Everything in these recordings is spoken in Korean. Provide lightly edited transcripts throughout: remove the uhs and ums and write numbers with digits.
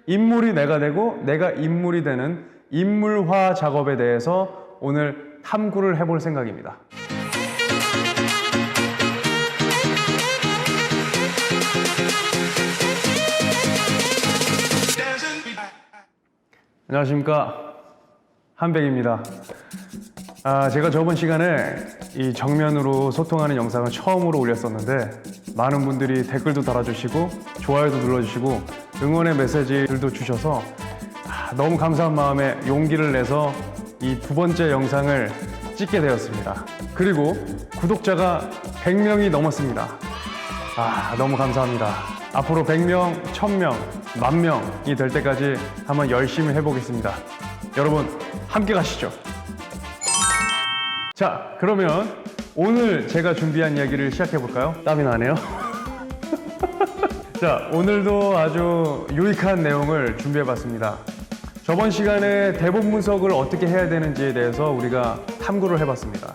인물이 내가 되고 내가 인물이 되는 인물화 작업에 대해서 오늘 탐구를 해볼 생각입니다. 안녕하십니까, 한백입니다. 제가 저번 시간에 이 정면으로 소통하는 영상을 처음으로 올렸었는데 많은 분들이 댓글도 달아주시고 좋아요도 눌러주시고 응원의 메시지들도 주셔서 너무 감사한 마음에 용기를 내서 이 두 번째 영상을 찍게 되었습니다. 그리고 구독자가 100명이 넘었습니다. 너무 감사합니다. 앞으로 100명, 1000명, 10,000명이 될 때까지 한번 열심히 해보겠습니다. 여러분 함께 가시죠. 자, 그러면 오늘 제가 준비한 이야기를 시작해 볼까요? 땀이 나네요. 자, 오늘도 아주 유익한 내용을 준비해 봤습니다. 저번 시간에 대본 분석을 어떻게 해야 되는지에 대해서 우리가 탐구를 해봤습니다.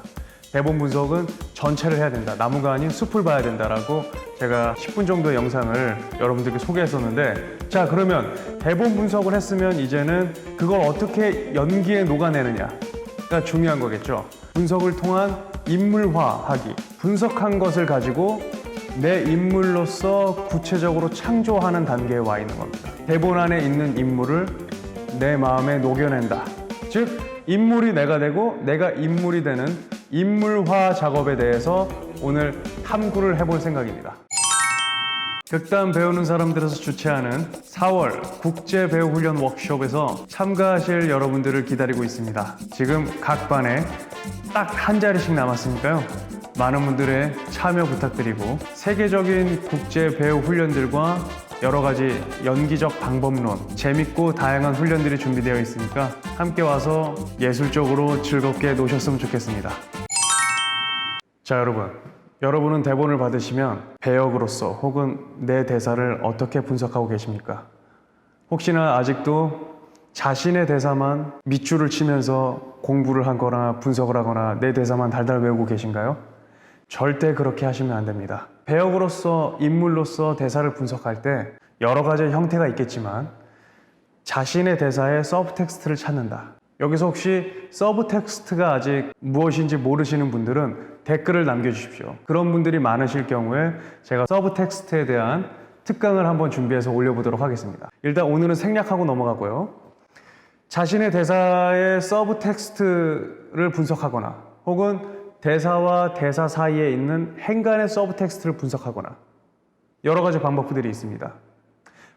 대본 분석은 전체를 해야 된다, 나무가 아닌 숲을 봐야 된다라고 제가 10분 정도의 영상을 여러분들께 소개했었는데, 자, 그러면 대본 분석을 했으면 이제는 그걸 어떻게 연기에 녹아내느냐가 중요한 거겠죠. 분석을 통한 인물화하기, 분석한 것을 가지고 내 인물로서 구체적으로 창조하는 단계에 와 있는 겁니다. 대본 안에 있는 인물을 내 마음에 녹여낸다. 즉, 인물이 내가 되고 내가 인물이 되는 인물화 작업에 대해서 오늘 탐구를 해볼 생각입니다. 극단 배우는 사람들에서 주최하는 4월 국제 배우 훈련 워크숍에서 참가하실 여러분들을 기다리고 있습니다. 지금 각 반에 딱 한 자리씩 남았으니까요, 많은 분들의 참여 부탁드리고 세계적인 국제 배우 훈련들과 여러 가지 연기적 방법론, 재밌고 다양한 훈련들이 준비되어 있으니까 함께 와서 예술적으로 즐겁게 노셨으면 좋겠습니다. 자, 여러분은 대본을 받으시면 배역으로서 혹은 내 대사를 어떻게 분석하고 계십니까? 혹시나 아직도 자신의 대사만 밑줄을 치면서 공부를 하거나 분석을 하거나 내 대사만 달달 외우고 계신가요? 절대 그렇게 하시면 안 됩니다. 배역으로서, 인물로서 대사를 분석할 때 여러 가지 형태가 있겠지만 자신의 대사의 서브텍스트를 찾는다. 여기서 혹시 서브텍스트가 아직 무엇인지 모르시는 분들은 댓글을 남겨주십시오. 그런 분들이 많으실 경우에 제가 서브텍스트에 대한 특강을 한번 준비해서 올려보도록 하겠습니다. 일단 오늘은 생략하고 넘어가고요. 자신의 대사의 서브텍스트를 분석하거나 혹은 대사와 대사 사이에 있는 행간의 서브텍스트를 분석하거나 여러 가지 방법들이 있습니다.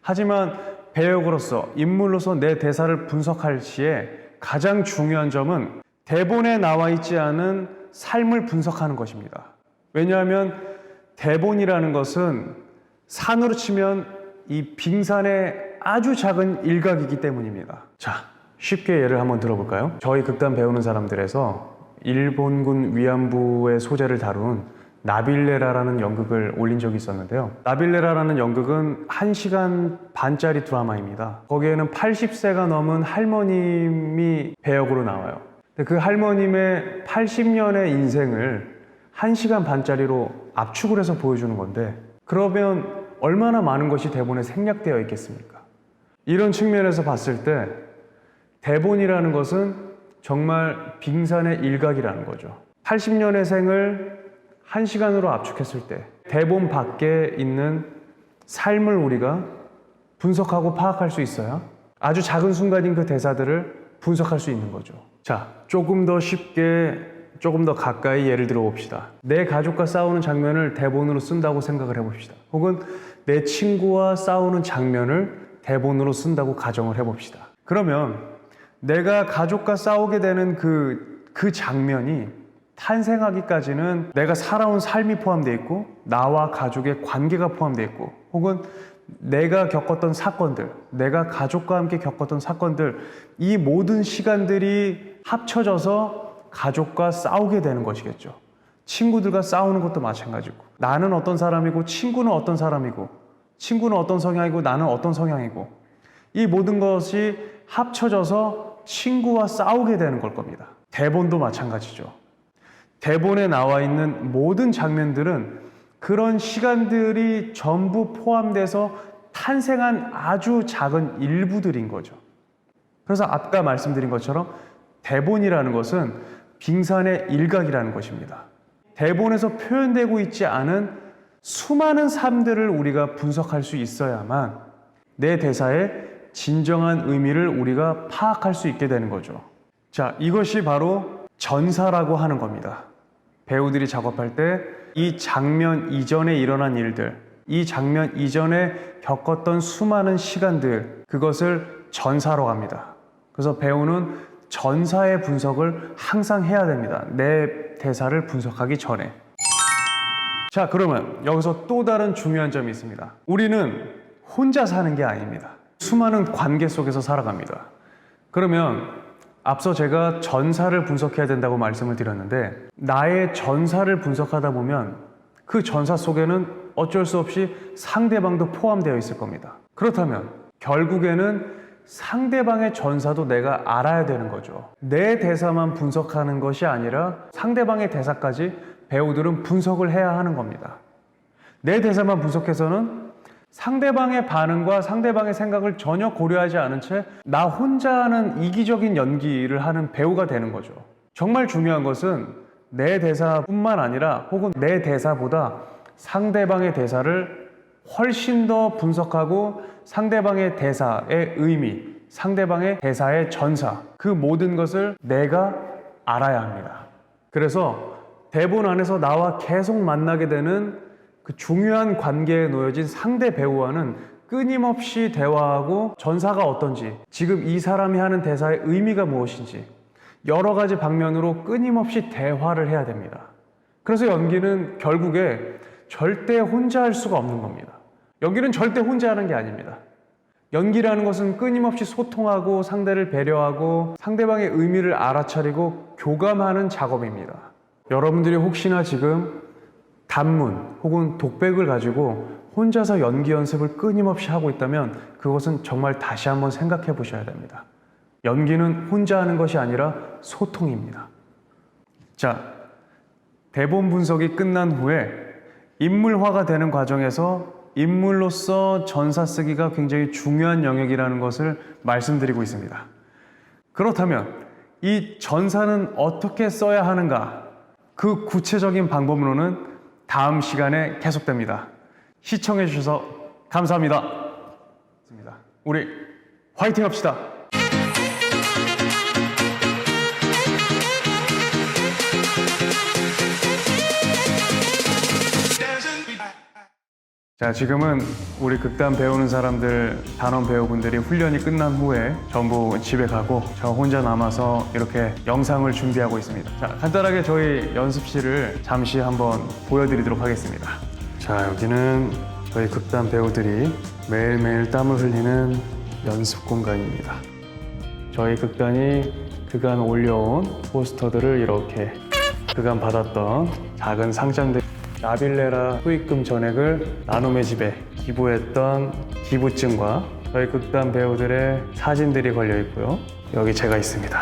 하지만 배역으로서, 인물로서 내 대사를 분석할 시에 가장 중요한 점은 대본에 나와 있지 않은 삶을 분석하는 것입니다. 왜냐하면 대본이라는 것은 산으로 치면 이 빙산의 아주 작은 일각이기 때문입니다. 자, 쉽게 예를 한번 들어볼까요? 저희 극단 배우는 사람들에서 일본군 위안부의 소재를 다룬 나빌레라라는 연극을 올린 적이 있었는데요. 나빌레라라는 연극은 1시간 반짜리 드라마입니다. 거기에는 80세가 넘은 할머님이 배역으로 나와요. 그 할머님의 80년의 인생을 1시간 반짜리로 압축을 해서 보여주는 건데, 그러면 얼마나 많은 것이 대본에 생략되어 있겠습니까? 이런 측면에서 봤을 때 대본이라는 것은 정말 빙산의 일각이라는 거죠. 80년의 생을 1시간으로 압축했을 때 대본 밖에 있는 삶을 우리가 분석하고 파악할 수 있어야 아주 작은 순간인 그 대사들을 분석할 수 있는 거죠. 자, 조금 더 쉽게, 조금 더 가까이 예를 들어 봅시다. 내 가족과 싸우는 장면을 대본으로 쓴다고 생각을 해봅시다. 혹은 내 친구와 싸우는 장면을 대본으로 쓴다고 가정을 해봅시다. 그러면 내가 가족과 싸우게 되는 그 장면이 탄생하기까지는 내가 살아온 삶이 포함되어 있고 나와 가족의 관계가 포함되어 있고 혹은 내가 겪었던 사건들, 내가 가족과 함께 겪었던 사건들, 이 모든 시간들이 합쳐져서 가족과 싸우게 되는 것이겠죠. 친구들과 싸우는 것도 마찬가지고, 나는 어떤 사람이고 친구는 어떤 사람이고, 친구는 어떤 성향이고 나는 어떤 성향이고, 이 모든 것이 합쳐져서 친구와 싸우게 되는 걸 겁니다. 대본도 마찬가지죠. 대본에 나와 있는 모든 장면들은 그런 시간들이 전부 포함돼서 탄생한 아주 작은 일부들인 거죠. 그래서 아까 말씀드린 것처럼 대본이라는 것은 빙산의 일각이라는 것입니다. 대본에서 표현되고 있지 않은 수많은 삶들을 우리가 분석할 수 있어야만 내 대사의 진정한 의미를 우리가 파악할 수 있게 되는 거죠. 자, 이것이 바로 전사라고 하는 겁니다. 배우들이 작업할 때 이 장면 이전에 일어난 일들, 이 장면 이전에 겪었던 수많은 시간들, 그것을 전사로 합니다. 그래서 배우는 전사의 분석을 항상 해야 됩니다. 내 대사를 분석하기 전에. 자, 그러면 여기서 또 다른 중요한 점이 있습니다. 우리는 혼자 사는 게 아닙니다. 수많은 관계 속에서 살아갑니다. 그러면 앞서 제가 전사를 분석해야 된다고 말씀을 드렸는데, 나의 전사를 분석하다 보면 그 전사 속에는 어쩔 수 없이 상대방도 포함되어 있을 겁니다. 그렇다면 결국에는 상대방의 전사도 내가 알아야 되는 거죠. 내 대사만 분석하는 것이 아니라 상대방의 대사까지 배우들은 분석을 해야 하는 겁니다. 내 대사만 분석해서는 상대방의 반응과 상대방의 생각을 전혀 고려하지 않은 채 나 혼자 하는 이기적인 연기를 하는 배우가 되는 거죠. 정말 중요한 것은 내 대사뿐만 아니라 혹은 내 대사보다 상대방의 대사를 훨씬 더 분석하고 상대방의 대사의 의미, 상대방의 대사의 전사, 그 모든 것을 내가 알아야 합니다. 그래서 대본 안에서 나와 계속 만나게 되는 그 중요한 관계에 놓여진 상대 배우와는 끊임없이 대화하고 전사가 어떤지, 지금 이 사람이 하는 대사의 의미가 무엇인지 여러 가지 방면으로 끊임없이 대화를 해야 됩니다. 그래서 연기는 결국에 절대 혼자 할 수가 없는 겁니다. 연기는 절대 혼자 하는 게 아닙니다. 연기라는 것은 끊임없이 소통하고 상대를 배려하고 상대방의 의미를 알아차리고 교감하는 작업입니다. 여러분들이 혹시나 지금 단문 혹은 독백을 가지고 혼자서 연기 연습을 끊임없이 하고 있다면 그것은 정말 다시 한번 생각해 보셔야 됩니다. 연기는 혼자 하는 것이 아니라 소통입니다. 자, 대본 분석이 끝난 후에 인물화가 되는 과정에서 인물로서 전사 쓰기가 굉장히 중요한 영역이라는 것을 말씀드리고 있습니다. 그렇다면 이 전사는 어떻게 써야 하는가? 그 구체적인 방법론은 다음 시간에 계속됩니다. 시청해 주셔서 감사합니다. 우리 화이팅 합시다. 자, 지금은 우리 극단 배우는 사람들, 단원 배우분들이 훈련이 끝난 후에 전부 집에 가고 저 혼자 남아서 이렇게 영상을 준비하고 있습니다. 자, 간단하게 저희 연습실을 잠시 한번 보여드리도록 하겠습니다. 자, 여기는 저희 극단 배우들이 매일매일 땀을 흘리는 연습 공간입니다. 저희 극단이 그간 올려온 포스터들을 이렇게 그간 받았던 작은 상장들, 나빌레라 수익금 전액을 나눔의 집에 기부했던 기부증과 저희 극단 배우들의 사진들이 걸려 있고요. 여기 제가 있습니다.